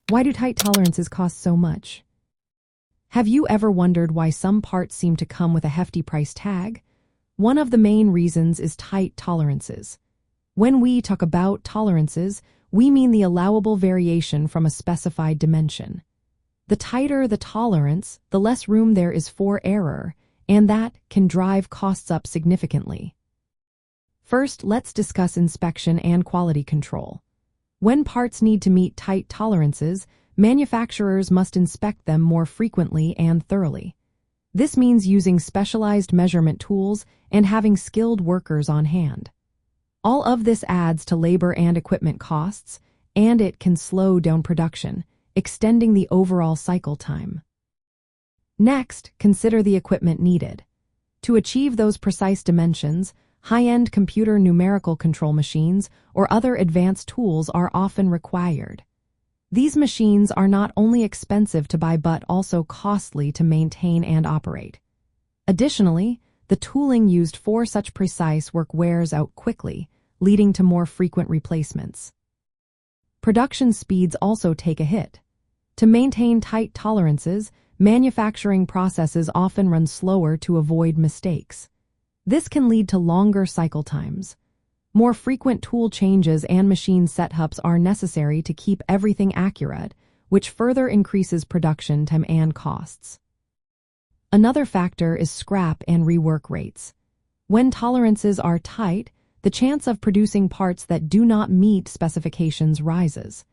Why do tight tolerances cost so much? Have you ever wondered why some parts seem to come with a hefty price tag? One of the main reasons is tight tolerances. When we talk about tolerances, we mean the allowable variation from a specified dimension. The tighter the tolerance, the less room there is for error, and that can drive costs up significantly. First, let's discuss inspection and quality control. When parts need to meet tight tolerances, manufacturers must inspect them more frequently and thoroughly. This means using specialized measurement tools and having skilled workers on hand. All of this adds to labor and equipment costs, and it can slow down production, extending the overall cycle time. Next, consider the equipment needed. To achieve those precise dimensions, high-end computer numerical control machines or other advanced tools are often required. These machines are not only expensive to buy but also costly to maintain and operate. Additionally, the tooling used for such precise work wears out quickly, leading to more frequent replacements. Production speeds also take a hit. To maintain tight tolerances, manufacturing processes often run slower to avoid mistakes. This can lead to longer cycle times. More frequent tool changes and machine setups are necessary to keep everything accurate, which further increases production time and costs. Another factor is scrap and rework rates. When tolerances are tight, the chance of producing parts that do not meet specifications rises.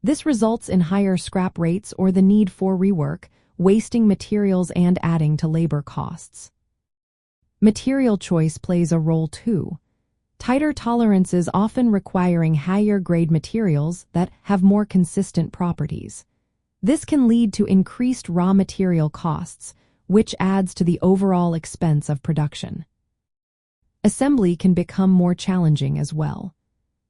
This results in higher scrap rates or the need for rework, wasting materials and adding to labor costs. Material choice plays a role too. Tighter tolerances often requiring higher-grade materials that have more consistent properties. This can lead to increased raw material costs, which adds to the overall expense of production. Assembly can become more challenging as well.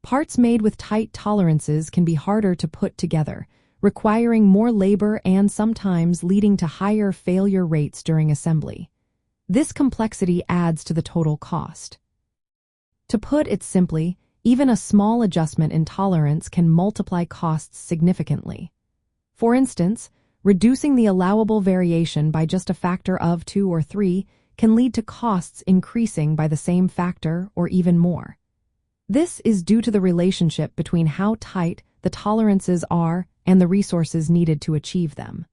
Parts made with tight tolerances can be harder to put together, requiring more labor and sometimes leading to higher failure rates during assembly. This complexity adds to the total cost. To put it simply, even a small adjustment in tolerance can multiply costs significantly. For instance, reducing the allowable variation by just a factor of 2 or 3 can lead to costs increasing by the same factor or even more. This is due to the relationship between how tight the tolerances are and the resources needed to achieve them.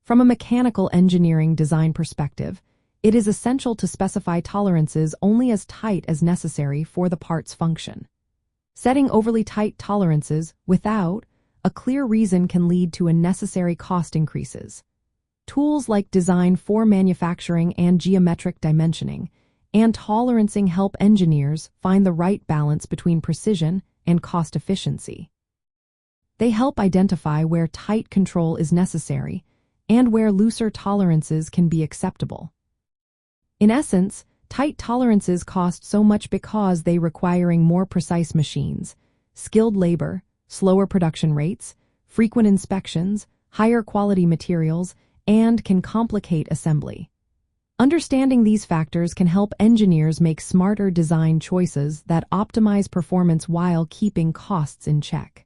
From a mechanical engineering design perspective, it is essential to specify tolerances only as tight as necessary for the part's function. Setting overly tight tolerances without a clear reason can lead to unnecessary cost increases. Tools like design for manufacturing and geometric dimensioning and tolerancing help engineers find the right balance between precision and cost efficiency. They help identify where tight control is necessary and where looser tolerances can be acceptable. In essence, tight tolerances cost so much because they requiring more precise machines, skilled labor, slower production rates, frequent inspections, higher quality materials, and can complicate assembly. Understanding these factors can help engineers make smarter design choices that optimize performance while keeping costs in check.